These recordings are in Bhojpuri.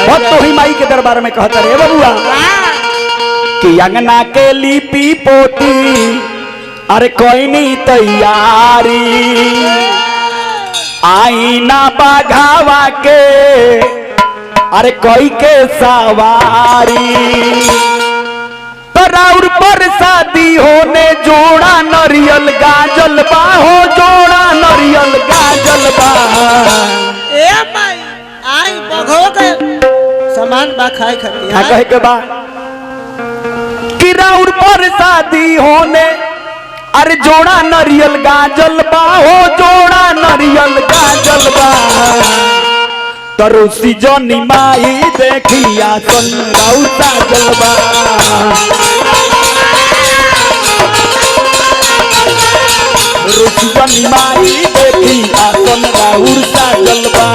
बहुत तो ही माई के दरबार में कहता रे बबुआ कि अंगना के लिपि पोती अरे कोई नहीं तैयारी आईना बाघावा के अरे कोई के सवारी तराउर पर शादी होने जोड़ा नरियल गाजल बा हो जोड़ा नरियल गाजल बा ए भाई आई बघो के सामान बा खाए खाती हाँ कहे के बा कि राउर पर शादी होने अरे जोड़ा नरियल गाजल बा हो जोड़ा नरियल गाजल बा तरुसी जनी माई देखिया सन राउर गाजल बा रुसी जनी माई देखिया सन राउर गाजल बा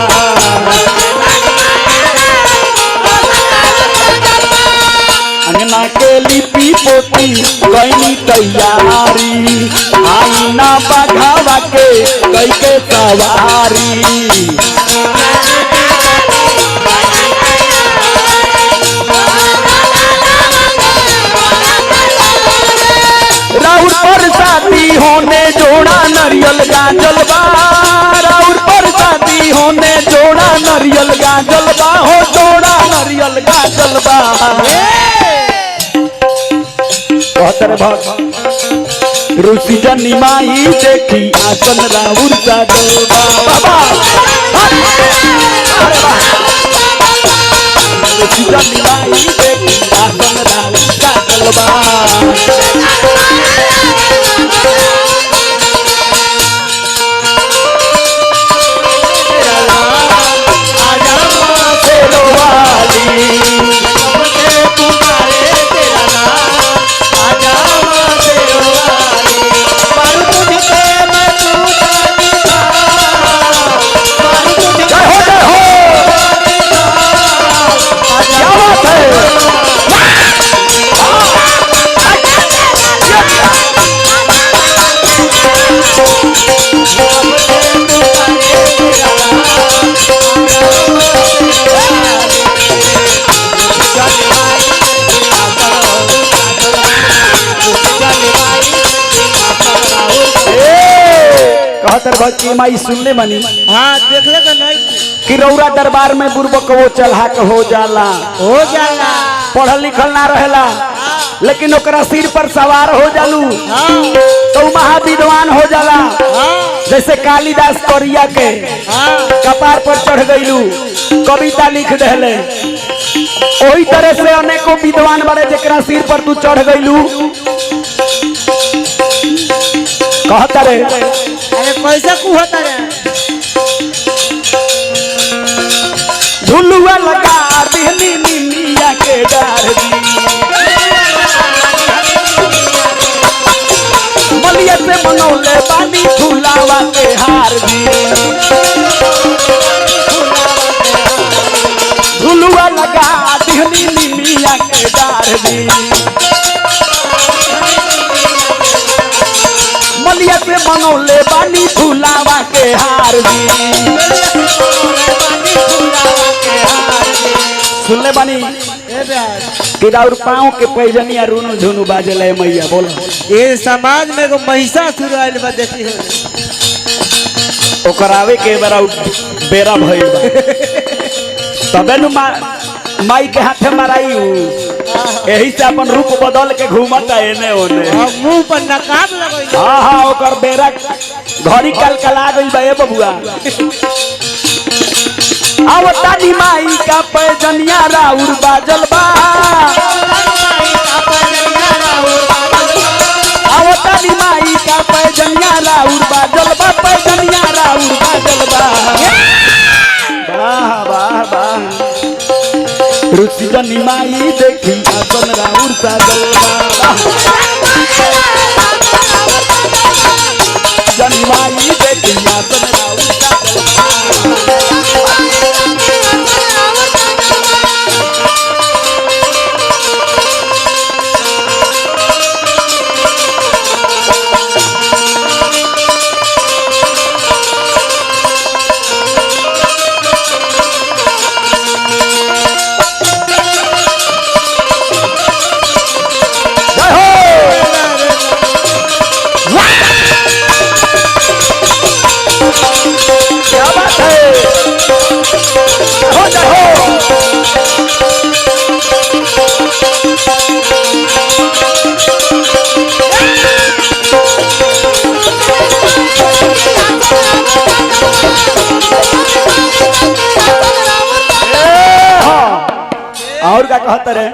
अंगना के लिपि पोती कईनी तैयारी आईना बाघावा के कई के सवारी राउर पर शादी होने जोड़ा नरियल गाजल बा राउर पर शादी होने जोड़ा नरियल गाजल बा हो जोड़ा नरियल गाजल बा रुसी जनी माई देखी आसन राउर गाजल बा बाबा रुसी जनी माई देखी आसन राउर गाजल बा माई सुनले मनी हाँ देख ले तो नहीं कि रौरा दरबार में बुर्बक वो चढ़ा के हो जाला पढ़ल लिखल ना रहेला लेकिन ओकरा सिर पर सवार हो जालू तो महाविद्वान हो जाला जैसे कालिदास कोरिया के कपार पर चढ़ गईलू कविता लिख देले वही तरह से अनेकों विद्वान बड़े जेकरा सिर पर तू चढ़ गईलू कहता रे अरे कैसे कु होता रे झुलुआ लगा दिहनी निमिया के डार दी मलिया से मनौले बानी झुलावा के हार दी झुलुआ लगा दिहनी निमिया के डार दी मलिया से मनौले बानी झुलावा के हार दी सुनले बानी कि राउर पाँव के पैजनिया रूनु झुनु बाजले मैया बोलो ये समाज में को महिषासुर आइल बा देखी ओकर आवे के बेरा भइल बा तबे नु माई के हाथे माराई यही से अपन रूप बदल के घूमता एने ओने मुंह पर नकाब लगई हां हां ओकर बेरा घड़ी कलकला गई बा ए बबुआ आवतानी माई का पैजनिया राउर बाजल बा आवतानी माई का पैजनिया राउर बाजल बा पैजनिया राउर बाजल बा वाह वाह वाह रुचि जनी माई देखी आसन राउर साजल बा जनी माई देखी आसन राउर साजल बा और का कहत रे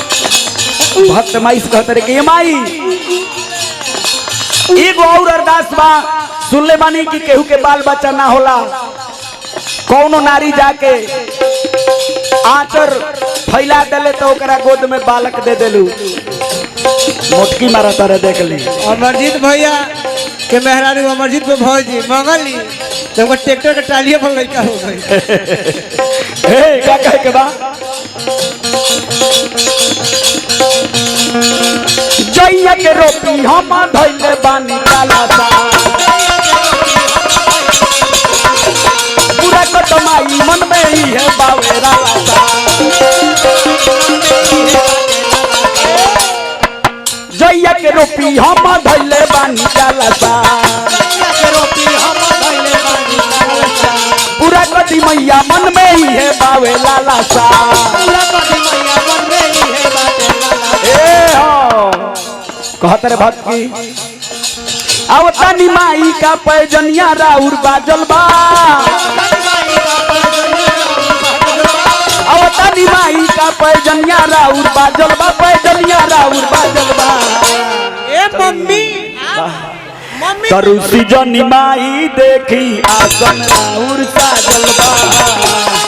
भक्त माई से कहत रे कि माई एगो और अरदास बा सुनले बानी कि केहू के बाल बच्चा ना होला कौनो नारी जाके आंचर फैला देले तो ओकरा गोद में बालक दे देलू मोटकी मारा तारे देख ली अमरजीत भैया के मेहरारू अमरजीत पे भौजी मंगली तो ट्रैक्टर के टालिए पर लड़का हो गई हे का कहे के बा जइया के रोटी हम धइले बानी काला सा पूरा कटमाई मन में ही है बावेरा सा जइया के रोटी हम धइले बानी काला सा पूरा कटी मैया मन में ही है बावे लाला सा कहत रे भक्ति अवतानी माई का पैजनिया राउर बाजल बा अवतानी माई का पैजनिया राउर बाजल बा पैजनिया राउर बाजल बा ए मम्मी तरुसी जनी माई देखी आसन राउर साजल बा